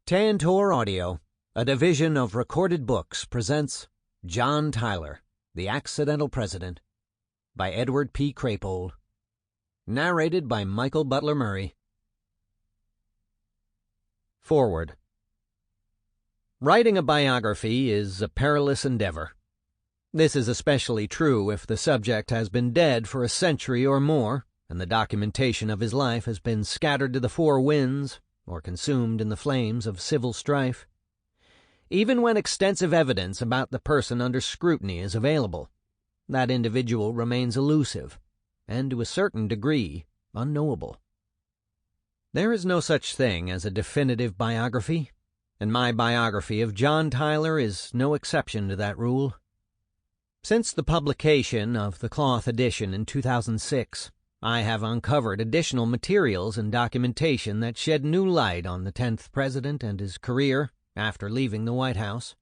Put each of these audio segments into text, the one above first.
Tantor Audio, a division of Recorded Books, presents John Tyler, The Accidental President, by Edward P. Crapol. Narrated by Michael Butler Murray. Foreword. Writing a biography is a perilous endeavor. This is especially true if the subject has been dead for a century or more, and the documentation of his life has been scattered to the four winds or consumed in the flames of civil strife. Even when extensive evidence about the person under scrutiny is available, that individual remains elusive, and to a certain degree unknowable. There is no such thing as a definitive biography, and my biography of John Tyler is no exception to that rule. Since the publication of the cloth edition in 2006, I have uncovered additional materials and documentation that shed new light on the 10th President and his career after leaving the White House.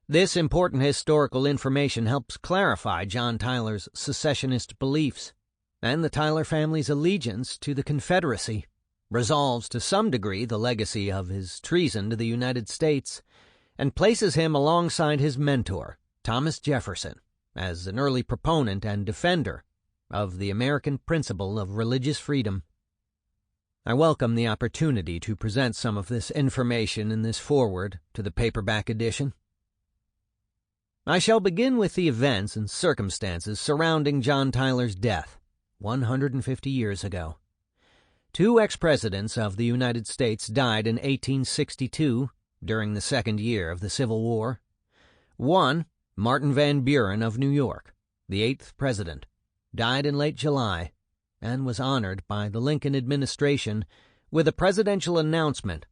This important historical information helps clarify John Tyler's secessionist beliefs, and the Tyler family's allegiance to the Confederacy, resolves to some degree the legacy of his treason to the United States, and places him alongside his mentor, Thomas Jefferson, as an early proponent and defender of the American principle of religious freedom. I welcome the opportunity to present some of this information in this foreword to the paperback edition. I shall begin with the events and circumstances surrounding John Tyler's death 150 years ago. Two ex-presidents of the United States died in 1862 during the second year of the Civil War. One, Martin Van Buren of New York, the 8th president, died in late July and was honored by the Lincoln administration with a presidential announcement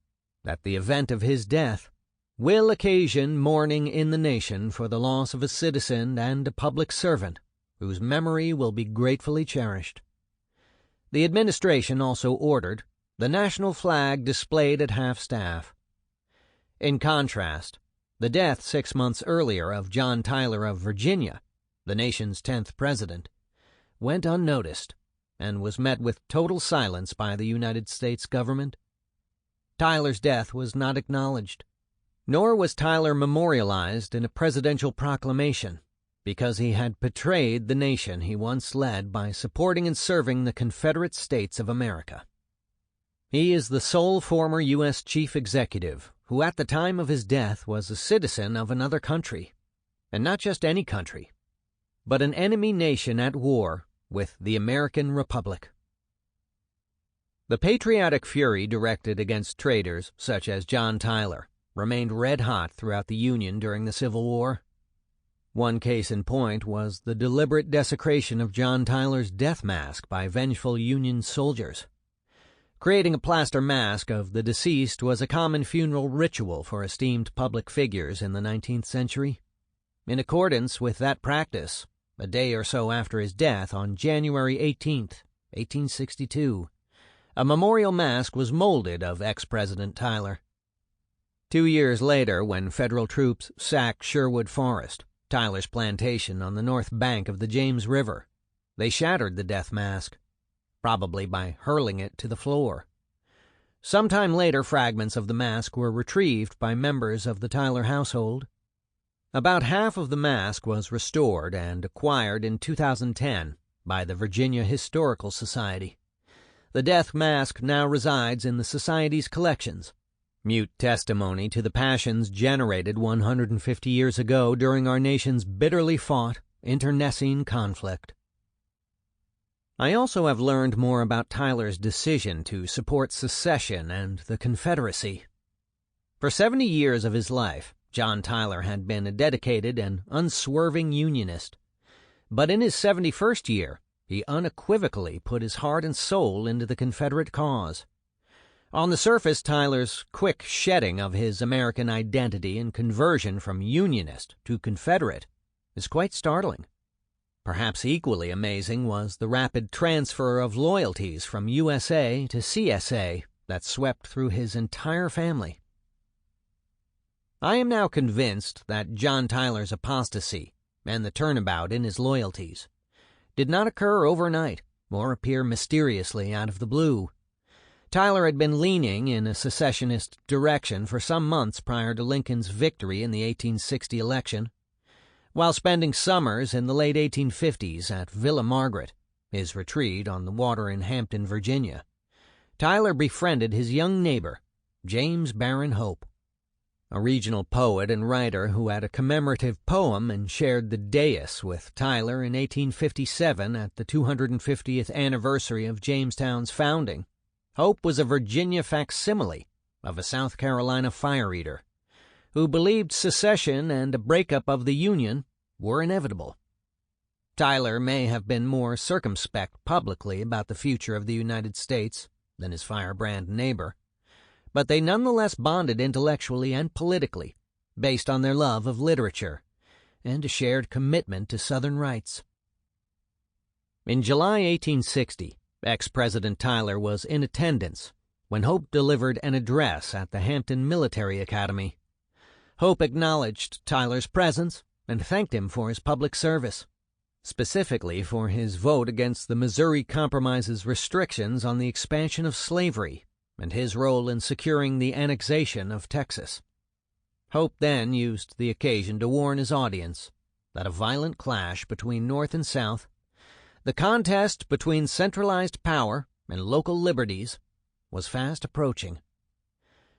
that the event of his death will occasion mourning in the nation for the loss of a citizen and a public servant whose memory will be gratefully cherished. The administration also ordered the national flag displayed at half-staff. In contrast, the death 6 months earlier of John Tyler of Virginia, the nation's 10th president, went unnoticed and was met with total silence by the United States government. Tyler's death was not acknowledged, nor was Tyler memorialized in a presidential proclamation, because he had betrayed the nation he once led by supporting and serving the Confederate States of America. He is the sole former U.S. chief executive who at the time of his death was a citizen of another country, and not just any country, but an enemy nation at war with the American Republic. The patriotic fury directed against traitors such as John Tyler remained red-hot throughout the Union during the Civil War. One case in point was the deliberate desecration of John Tyler's death mask by vengeful Union soldiers. Creating a plaster mask of the deceased was a common funeral ritual for esteemed public figures in the 19th century. In accordance with that practice, a day or so after his death on January 18, 1862, a memorial mask was molded of ex-President Tyler. 2 years later, when federal troops sacked Sherwood Forest, Tyler's plantation on the north bank of the James River, they shattered the death mask, probably by hurling it to the floor. Sometime later, fragments of the mask were retrieved by members of the Tyler household. About half of the mask was restored and acquired in 2010 by the Virginia Historical Society. The death mask now resides in the Society's collections, mute testimony to the passions generated 150 years ago during our nation's bitterly fought internecine conflict. I also have learned more about Tyler's decision to support secession and the Confederacy. For 70 years of his life, John Tyler had been a dedicated and unswerving Unionist, but in his 71st year, he unequivocally put his heart and soul into the Confederate cause. On the surface, Tyler's quick shedding of his American identity and conversion from Unionist to Confederate is quite startling. Perhaps equally amazing was the rapid transfer of loyalties from USA to CSA that swept through his entire family. I am now convinced that John Tyler's apostasy and the turnabout in his loyalties did not occur overnight or appear mysteriously out of the blue. Tyler had been leaning in a secessionist direction for some months prior to Lincoln's victory in the 1860 election. While spending summers in the late 1850s at Villa Margaret, his retreat on the water in Hampton, Virginia, Tyler befriended his young neighbor, James Barron Hope, a regional poet and writer who had a commemorative poem and shared the dais with Tyler in 1857 at the 250th anniversary of Jamestown's founding. Hope was a Virginia facsimile of a South Carolina fire eater who believed secession and a breakup of the Union were inevitable. Tyler may have been more circumspect publicly about the future of the United States than his firebrand neighbor, but they nonetheless bonded intellectually and politically based on their love of literature and a shared commitment to Southern rights. In July 1860, ex-President Tyler was in attendance when Hope delivered an address at the Hampton Military Academy. Hope acknowledged Tyler's presence and thanked him for his public service, specifically for his vote against the Missouri Compromise's restrictions on the expansion of slavery and his role in securing the annexation of Texas. Hope then used the occasion to warn his audience that a violent clash between North and South, the contest between centralized power and local liberties, was fast approaching.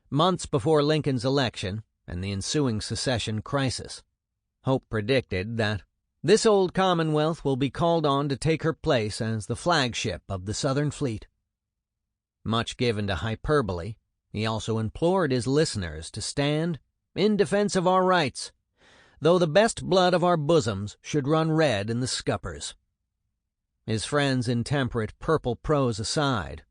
Months before Lincoln's election and the ensuing secession crisis, Hope predicted that this old Commonwealth will be called on to take her place as the flagship of the Southern fleet. Much given to hyperbole, he also implored his listeners to stand in defense of our rights, though the best blood of our bosoms should run red in the scuppers. His friend's intemperate purple prose aside,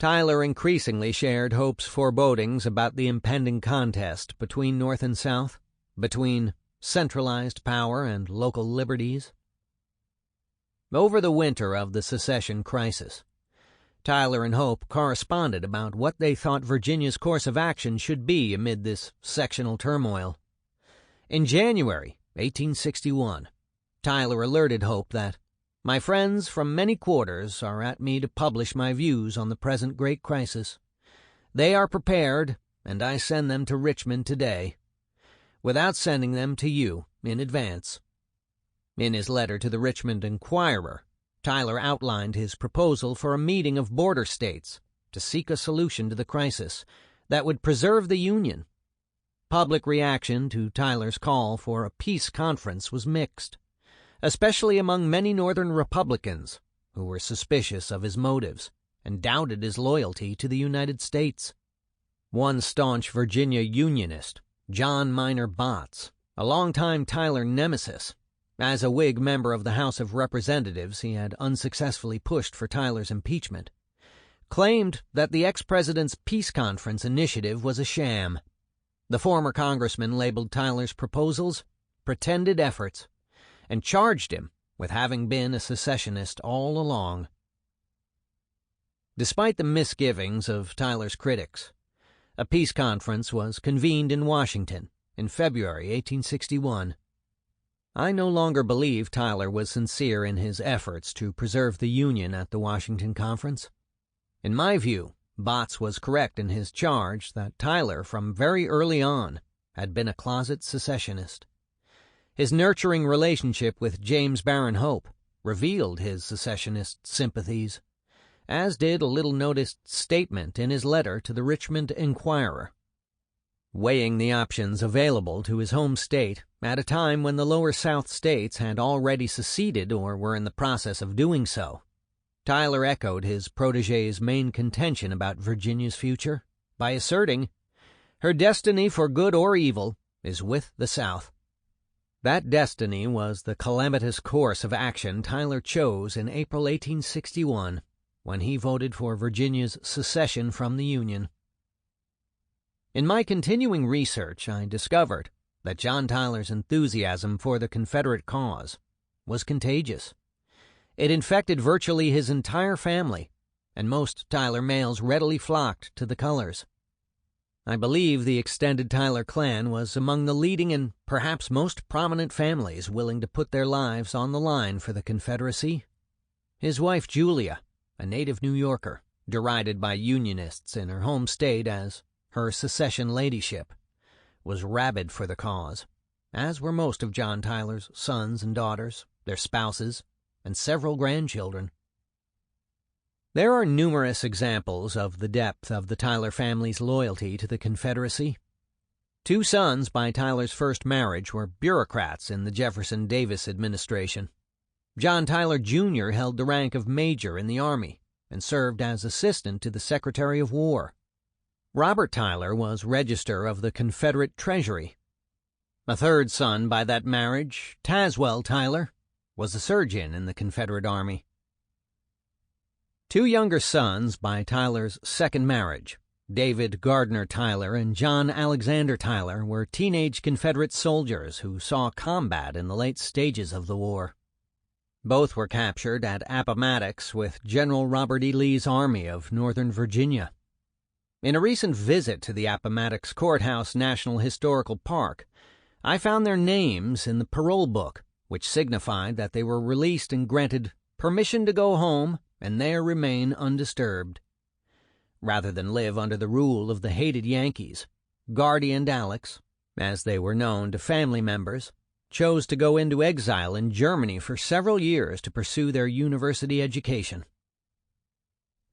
Tyler increasingly shared Hope's forebodings about the impending contest between North and South, between centralized power and local liberties. Over the winter of the secession crisis, Tyler and Hope corresponded about what they thought Virginia's course of action should be amid this sectional turmoil. In January 1861, Tyler alerted Hope that, "My friends from many quarters are at me to publish my views on the present great crisis. They are prepared, and I send them to Richmond today, without sending them to you in advance." In his letter to the Richmond Enquirer, Tyler outlined his proposal for a meeting of border states to seek a solution to the crisis that would preserve the Union. Public reaction to Tyler's call for a peace conference was mixed, especially among many Northern Republicans who were suspicious of his motives and doubted his loyalty to the United States. One staunch Virginia Unionist, John Minor Botts, a longtime Tyler nemesis, as a Whig member of the House of Representatives he had unsuccessfully pushed for Tyler's impeachment, claimed that the ex-president's peace conference initiative was a sham. The former congressman labeled Tyler's proposals pretended efforts and charged him with having been a secessionist all along. Despite the misgivings of Tyler's critics, a peace conference was convened in Washington in February 1861. I no longer believe Tyler was sincere in his efforts to preserve the Union at the Washington Conference. In my view, Botts was correct in his charge that Tyler, from very early on, had been a closet secessionist. His nurturing relationship with James Barron Hope revealed his secessionist sympathies, as did a little-noticed statement in his letter to the Richmond Enquirer. Weighing the options available to his home state at a time when the lower South states had already seceded or were in the process of doing so, Tyler echoed his protégé's main contention about Virginia's future by asserting, "Her destiny for good or evil is with the South." That destiny was the calamitous course of action Tyler chose in April 1861 when he voted for Virginia's secession from the Union. In my continuing research, I discovered that John Tyler's enthusiasm for the Confederate cause was contagious. It infected virtually his entire family, and most Tyler males readily flocked to the colors. I believe the extended Tyler clan was among the leading and perhaps most prominent families willing to put their lives on the line for the Confederacy. His wife Julia, a native New Yorker, derided by Unionists in her home state as her secession ladyship, was rabid for the cause, as were most of John Tyler's sons and daughters, their spouses, and several grandchildren. There are numerous examples of the depth of the Tyler family's loyalty to the Confederacy. Two sons by Tyler's first marriage were bureaucrats in the Jefferson Davis administration. John Tyler Jr. held the rank of major in the Army and served as assistant to the Secretary of War. Robert Tyler was Register of the Confederate Treasury. A third son by that marriage, Tazewell Tyler, was a surgeon in the Confederate Army. Two younger sons by Tyler's second marriage, David Gardner Tyler and John Alexander Tyler, were teenage Confederate soldiers who saw combat in the late stages of the war. Both were captured at Appomattox with General Robert E. Lee's Army of Northern Virginia. In a recent visit to the Appomattox Courthouse National Historical Park, I found their names in the parole book, which signified that they were released and granted permission to go home and there remain undisturbed. Rather than live under the rule of the hated Yankees, Gardy and Alex, as they were known to family members, chose to go into exile in Germany for several years to pursue their university education.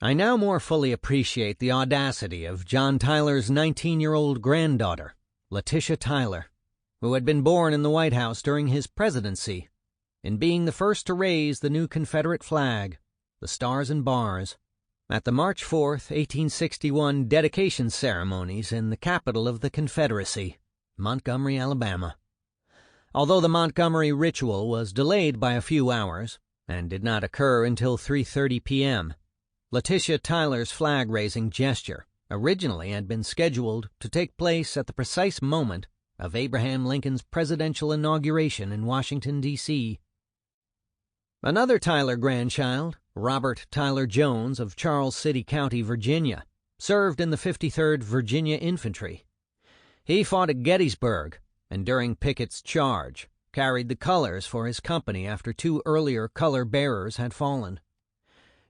I now more fully appreciate the audacity of John Tyler's 19-year-old granddaughter, Letitia Tyler, who had been born in the White House during his presidency, in being the first to raise the new Confederate flag, the Stars and Bars, at the March 4, 1861 dedication ceremonies in the capital of the Confederacy, Montgomery, Alabama. Although the Montgomery ritual was delayed by a few hours and did not occur until 3:30 p.m., Letitia Tyler's flag-raising gesture originally had been scheduled to take place at the precise moment of Abraham Lincoln's presidential inauguration in Washington, D.C. Another Tyler grandchild, Robert Tyler Jones of Charles City County, Virginia, served in the 53rd Virginia Infantry. He fought at Gettysburg and during Pickett's charge carried the colors for his company after two earlier color-bearers had fallen.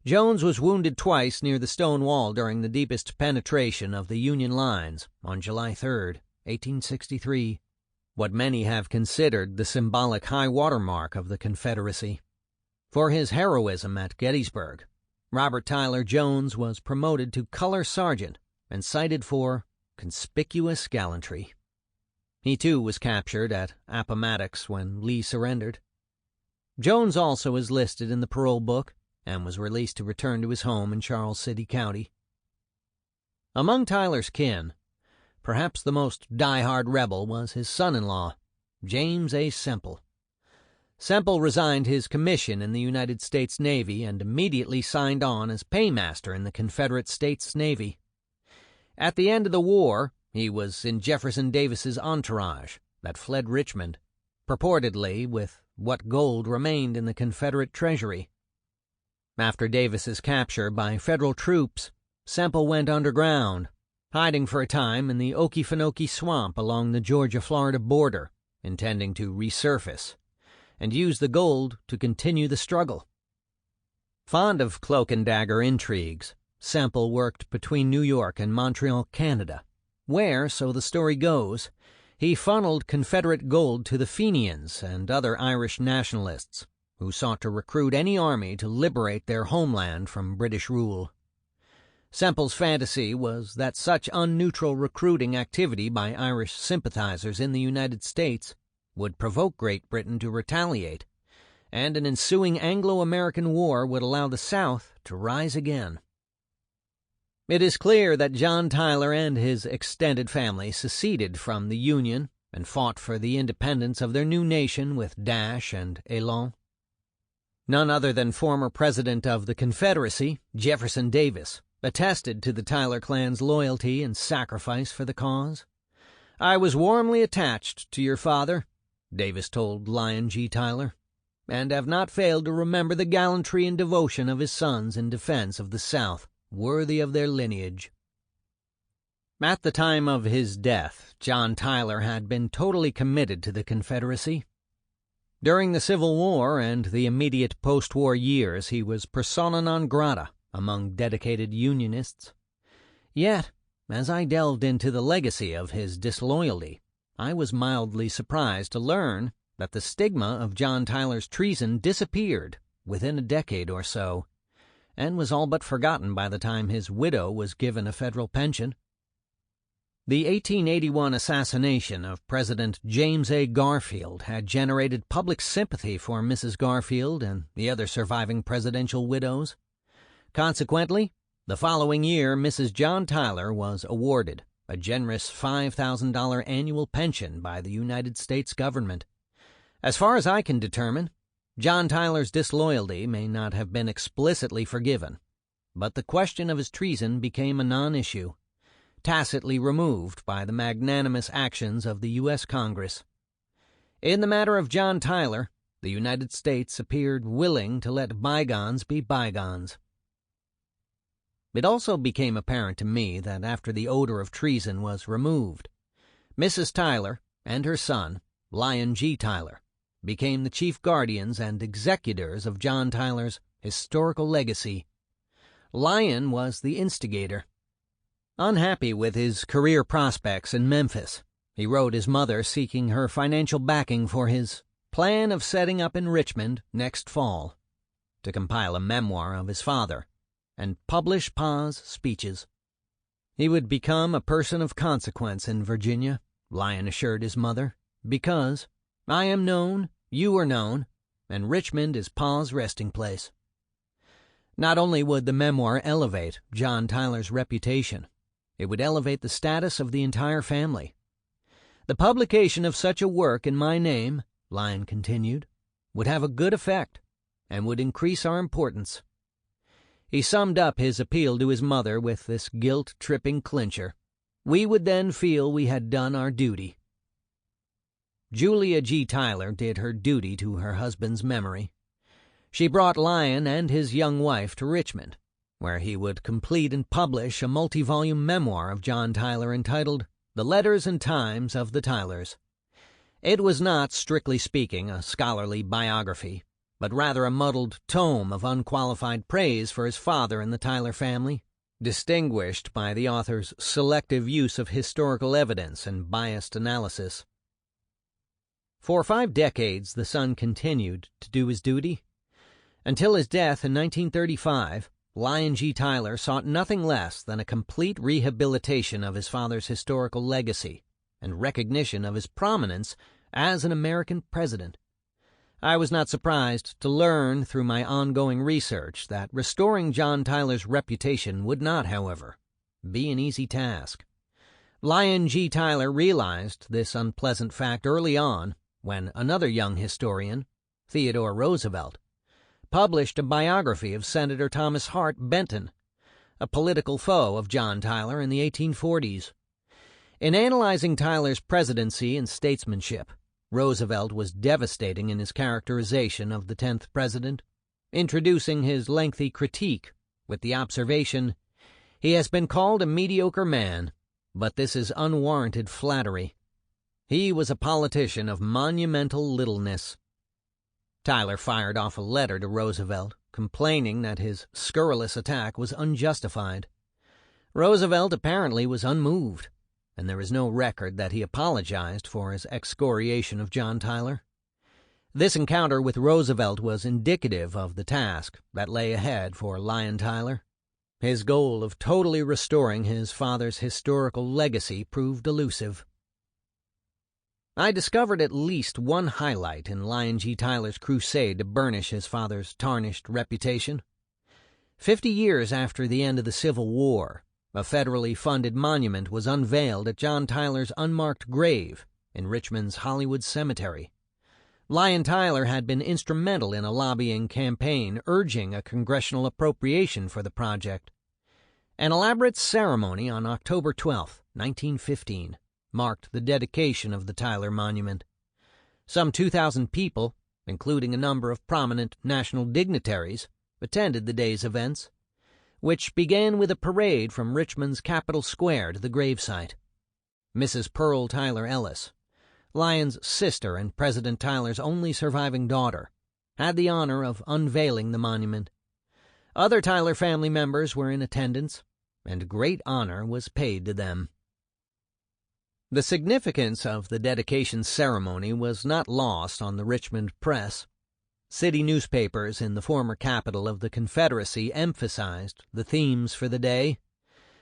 Jones was wounded twice near the stone wall during the deepest penetration of the Union lines on July 3, 1863, what many have considered the symbolic high-water mark of the Confederacy. For his heroism at Gettysburg, Robert Tyler Jones was promoted to color sergeant and cited for conspicuous gallantry. He too was captured at Appomattox when Lee surrendered. Jones also is listed in the parole book and was released to return to his home in Charles City County. Among Tyler's kin, perhaps the most die-hard rebel was his son-in-law, James A. Semple. Semple resigned his commission in the United States Navy and immediately signed on as paymaster in the Confederate States Navy. At the end of the war, he was in Jefferson Davis's entourage that fled Richmond, purportedly with what gold remained in the Confederate treasury. After Davis's capture by Federal troops, Semple went underground, hiding for a time in the Okefenokee Swamp along the Georgia-Florida border, intending to resurface and use the gold to continue the struggle. Fond of cloak-and-dagger intrigues, Semple worked between New York and Montreal, Canada, where, so the story goes, he funneled Confederate gold to the Fenians and other Irish nationalists who sought to recruit any army to liberate their homeland from British rule. Semple's fantasy was that such unneutral recruiting activity by Irish sympathizers in the United States would provoke Great Britain to retaliate, and an ensuing Anglo-American war would allow the South to rise again. It is clear that John Tyler and his extended family seceded from the Union and fought for the independence of their new nation with dash and élan. None other than former President of the Confederacy, Jefferson Davis, attested to the Tyler clan's loyalty and sacrifice for the cause. "I was warmly attached to your father," Davis told Lyon G. Tyler, "and have not failed to remember the gallantry and devotion of his sons in defense of the South, worthy of their lineage." At the time of his death, John Tyler had been totally committed to the Confederacy. During the Civil War and the immediate post-war years, he was persona non grata among dedicated Unionists. Yet, as I delved into the legacy of his disloyalty, I was mildly surprised to learn that the stigma of John Tyler's treason disappeared within a decade or so, and was all but forgotten by the time his widow was given a federal pension. The 1881 assassination of President James A. Garfield had generated public sympathy for Mrs. Garfield and the other surviving presidential widows. Consequently, the following year, Mrs. John Tyler was awarded a generous $5,000 annual pension by the United States government. As far as I can determine, John Tyler's disloyalty may not have been explicitly forgiven, but the question of his treason became a non-issue, tacitly removed by the magnanimous actions of the U.S. Congress. In the matter of John Tyler, the United States appeared willing to let bygones be bygones. It also became apparent to me that after the odor of treason was removed, Mrs. Tyler and her son, Lyon G. Tyler, became the chief guardians and executors of John Tyler's historical legacy. Lyon was the instigator. Unhappy with his career prospects in Memphis, he wrote his mother seeking her financial backing for his plan of setting up in Richmond next fall, to compile a memoir of his father and publish Pa's speeches. He would become a person of consequence in Virginia, Lyon assured his mother, because I am known, you are known, and Richmond is Pa's resting place. Not only would the memoir elevate John Tyler's reputation, it would elevate the status of the entire family. The publication of such a work in my name, Lyon continued, would have a good effect and would increase our importance. He summed up his appeal to his mother with this guilt-tripping clincher. We would then feel we had done our duty. Julia G. Tyler did her duty to her husband's memory. She brought Lyon and his young wife to Richmond, where he would complete and publish a multi-volume memoir of John Tyler entitled The Letters and Times of the Tylers. It was not, strictly speaking, a scholarly biography, but rather a muddled tome of unqualified praise for his father and the Tyler family, distinguished by the author's selective use of historical evidence and biased analysis. For 5 decades, the son continued to do his duty. Until his death in 1935, Lyon G. Tyler sought nothing less than a complete rehabilitation of his father's historical legacy and recognition of his prominence as an American president. I was not surprised to learn through my ongoing research that restoring John Tyler's reputation would not, however, be an easy task. Lyon G. Tyler realized this unpleasant fact early on when another young historian, Theodore Roosevelt, published a biography of Senator Thomas Hart Benton, a political foe of John Tyler in the 1840s. In analyzing Tyler's presidency and statesmanship, Roosevelt was devastating in his characterization of the 10th president, introducing his lengthy critique with the observation, "He has been called a mediocre man, but this is unwarranted flattery. He was a politician of monumental littleness." Tyler fired off a letter to Roosevelt, complaining that his scurrilous attack was unjustified. Roosevelt apparently was unmoved, and there is no record that he apologized for his excoriation of John Tyler. This encounter with Roosevelt was indicative of the task that lay ahead for Lyon Tyler. His goal of totally restoring his father's historical legacy proved elusive. I discovered at least one highlight in Lyon G. Tyler's crusade to burnish his father's tarnished reputation. 50 years after the end of the Civil War, a federally funded monument was unveiled at John Tyler's unmarked grave in Richmond's Hollywood Cemetery. Lyon Tyler had been instrumental in a lobbying campaign urging a congressional appropriation for the project. An elaborate ceremony on October 12, 1915, marked the dedication of the Tyler Monument. Some 2,000 people, including a number of prominent national dignitaries, attended the day's events, which began with a parade from Richmond's Capitol Square to the gravesite. Mrs. Pearl Tyler Ellis, Lyon's sister and President Tyler's only surviving daughter, had the honor of unveiling the monument. Other Tyler family members were in attendance, and great honor was paid to them. The significance of the dedication ceremony was not lost on the Richmond press. City newspapers in the former capital of the Confederacy emphasized the themes for the day: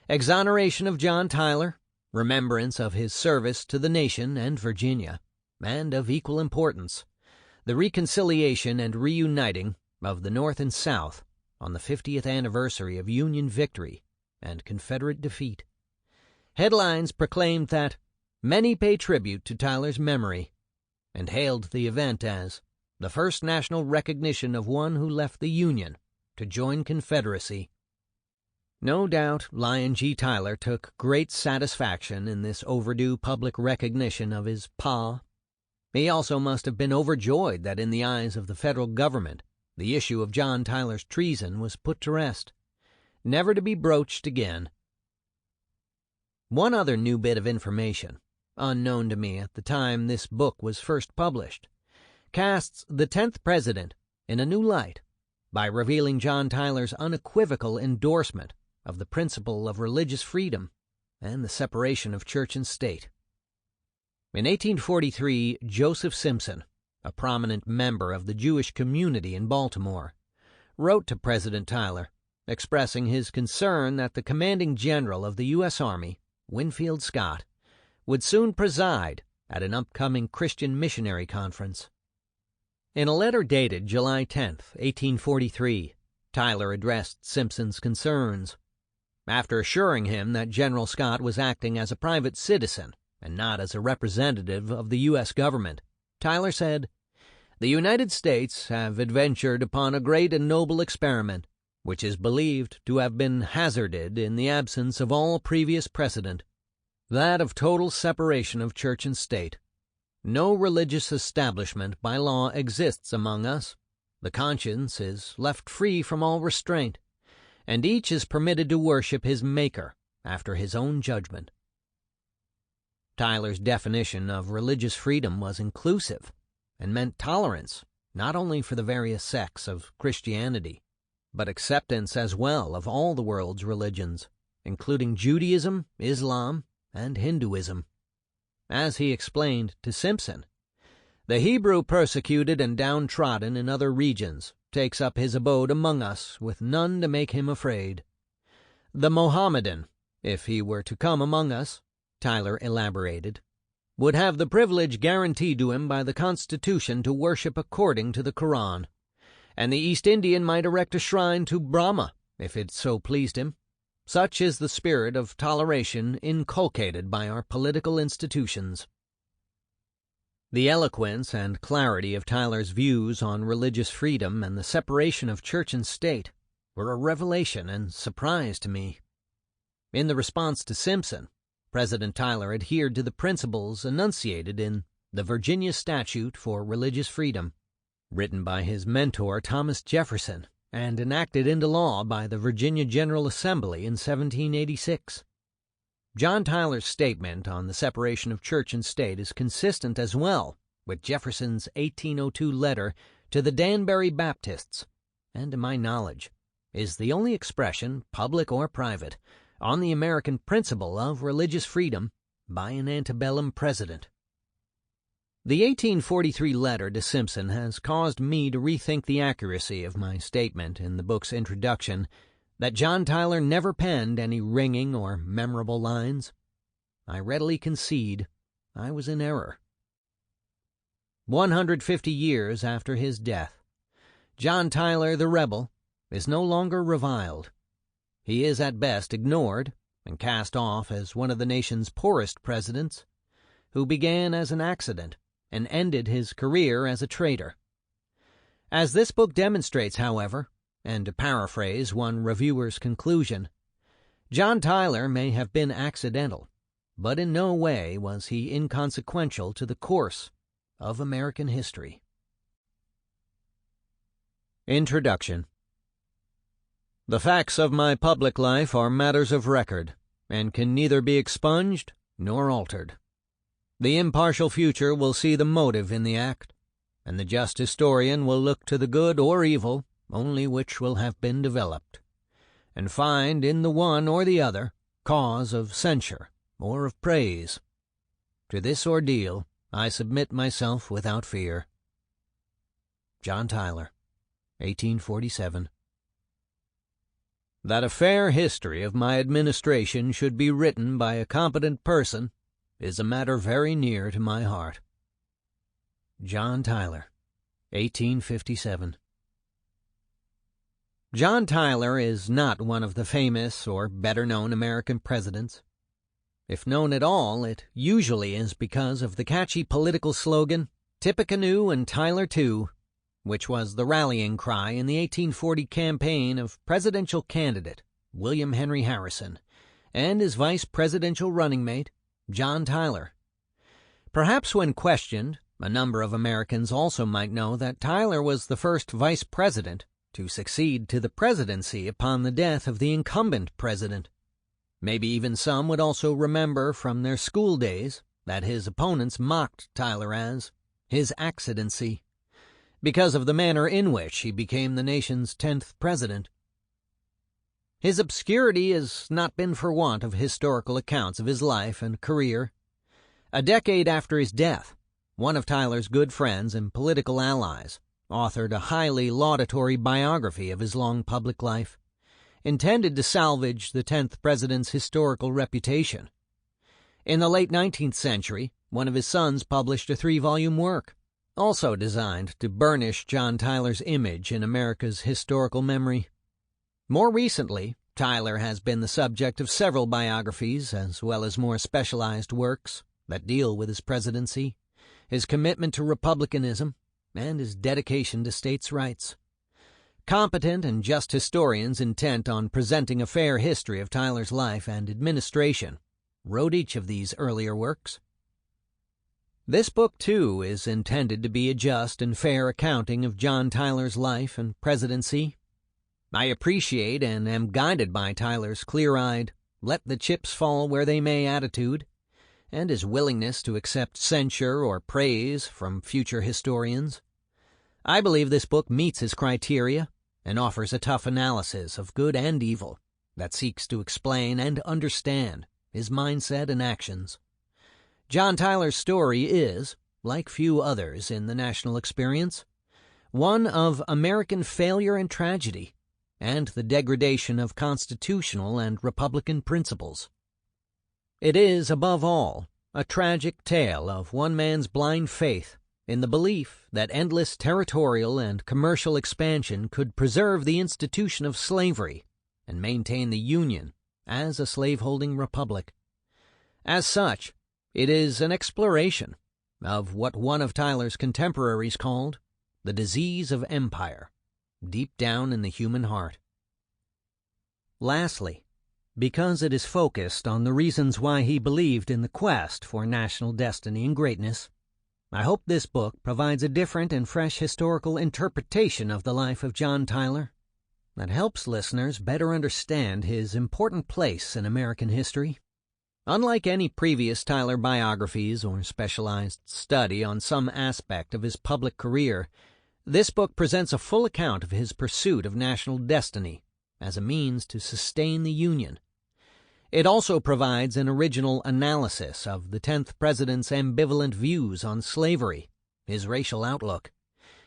exoneration of John Tyler, remembrance of his service to the nation and Virginia, and of equal importance, the reconciliation and reuniting of the North and South on the 50th anniversary of Union victory and Confederate defeat. Headlines proclaimed that many pay tribute to Tyler's memory, and hailed the event as the first national recognition of one who left the Union to join Confederacy. No doubt Lyon G. Tyler took great satisfaction in this overdue public recognition of his pa. He also must have been overjoyed that in the eyes of the federal government the issue of John Tyler's treason was put to rest, never to be broached again. One other new bit of information, unknown to me at the time this book was first published, casts the 10th president in a new light by revealing John Tyler's unequivocal endorsement of the principle of religious freedom and the separation of church and state. In 1843, Joseph Simpson, a prominent member of the Jewish community in Baltimore, wrote to President Tyler, expressing his concern that the commanding general of the U.S. Army, Winfield Scott, would soon preside at an upcoming Christian missionary conference. In a letter dated July 10, 1843, Tyler addressed Simpson's concerns. After assuring him that General Scott was acting as a private citizen and not as a representative of the U.S. government, Tyler said, "The United States have adventured upon a great and noble experiment, which is believed to have been hazarded in the absence of all previous precedent, that of total separation of church and state. No religious establishment by law exists among us. The conscience is left free from all restraint, and each is permitted to worship his Maker after his own judgment." Tyler's definition of religious freedom was inclusive and meant tolerance not only for the various sects of Christianity, but acceptance as well of all the world's religions, including Judaism, Islam, and Hinduism. As he explained to Simpson, "The Hebrew persecuted and downtrodden in other regions takes up his abode among us with none to make him afraid. The Mohammedan, if he were to come among us," Tyler elaborated, "would have the privilege guaranteed to him by the Constitution to worship according to the Koran, and the East Indian might erect a shrine to Brahma if it so pleased him. Such is the spirit of toleration inculcated by our political institutions." The eloquence and clarity of Tyler's views on religious freedom and the separation of church and state were a revelation and surprise to me. In the response to Simpson, President Tyler adhered to the principles enunciated in the Virginia Statute for Religious Freedom, written by his mentor Thomas Jefferson and enacted into law by the Virginia General Assembly in 1786. John Tyler's statement on the separation of church and state is consistent as well with Jefferson's 1802 letter to the Danbury Baptists, and to my knowledge is the only expression, public or private, on the American principle of religious freedom by an antebellum president. The 1843 letter to Simpson has caused me to rethink the accuracy of my statement in the book's introduction that John Tyler never penned any ringing or memorable lines. I readily concede I was in error. 150 years after his death, John Tyler the rebel is no longer reviled. He is at best ignored and cast off as one of the nation's poorest presidents, who began as an accident and ended his career as a traitor. As this book demonstrates, however, and to paraphrase one reviewer's conclusion, John Tyler may have been accidental, but in no way was he inconsequential to the course of American history. Introduction. The facts of my public life are matters of record, and can neither be expunged nor altered. The impartial future will see the motive in the act, and the just historian will look to the good or evil only which will have been developed, and find in the one or the other cause of censure or of praise. To this ordeal I submit myself without fear. John Tyler, 1847. That a fair history of my administration should be written by a competent person is a matter very near to my heart. John Tyler, 1857. John Tyler is not one of the famous or better-known American presidents. If known at all, it usually is because of the catchy political slogan, "Tippecanoe and Tyler too," which was the rallying cry in the 1840 campaign of presidential candidate William Henry Harrison and his vice presidential running mate, John Tyler. Perhaps when questioned, a number of Americans also might know that Tyler was the first vice president to succeed to the presidency upon the death of the incumbent president. Maybe even some would also remember from their school days that his opponents mocked Tyler as His Accidency, because of the manner in which he became the nation's 10th president. His obscurity has not been for want of historical accounts of his life and career. A decade after his death, one of Tyler's good friends and political allies authored a highly laudatory biography of his long public life, intended to salvage the 10th president's historical reputation. In the late 19th century, one of his sons published a 3-volume work, also designed to burnish John Tyler's image in America's historical memory. More recently, Tyler has been the subject of several biographies as well as more specialized works that deal with his presidency, his commitment to republicanism, and his dedication to states' rights. Competent and just historians intent on presenting a fair history of Tyler's life and administration wrote each of these earlier works. This book, too, is intended to be a just and fair accounting of John Tyler's life and presidency. I appreciate and am guided by Tyler's clear-eyed, let the chips fall where they may attitude, and his willingness to accept censure or praise from future historians. I believe this book meets his criteria and offers a tough analysis of good and evil that seeks to explain and understand his mindset and actions. John Tyler's story is, like few others in the national experience, one of American failure and tragedy, and the degradation of constitutional and republican principles. It is, above all, a tragic tale of one man's blind faith in the belief that endless territorial and commercial expansion could preserve the institution of slavery and maintain the Union as a slaveholding republic. As such, it is an exploration of what one of Tyler's contemporaries called the disease of empire, deep down in the human heart. Lastly, because it is focused on the reasons why he believed in the quest for national destiny and greatness, I hope this book provides a different and fresh historical interpretation of the life of John Tyler that helps listeners better understand his important place in American history. Unlike any previous Tyler biographies or specialized study on some aspect of his public career, this book presents a full account of his pursuit of national destiny as a means to sustain the Union. It also provides an original analysis of the 10th president's ambivalent views on slavery, his racial outlook,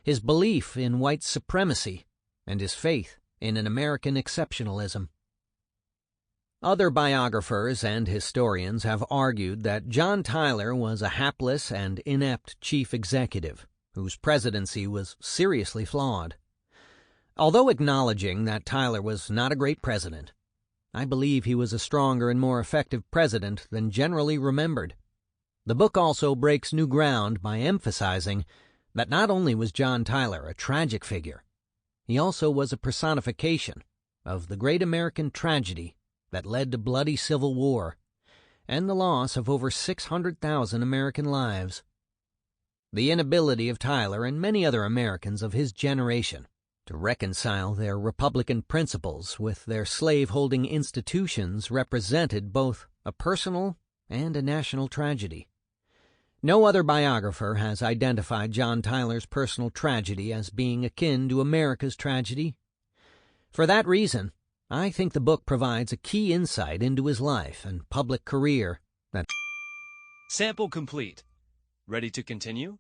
his belief in white supremacy, and his faith in an American exceptionalism. Other biographers and historians have argued that John Tyler was a hapless and inept chief executive whose presidency was seriously flawed. Although acknowledging that Tyler was not a great president, I believe he was a stronger and more effective president than generally remembered. The book also breaks new ground by emphasizing that not only was John Tyler a tragic figure, he also was a personification of the great American tragedy that led to bloody Civil War and the loss of over 600,000 American lives. The inability of Tyler and many other Americans of his generation to reconcile their Republican principles with their slaveholding institutions represented both a personal and a national tragedy. No other biographer has identified John Tyler's personal tragedy as being akin to America's tragedy. For that reason, I think the book provides a key insight into his life and public career that... Sample complete. Ready to continue?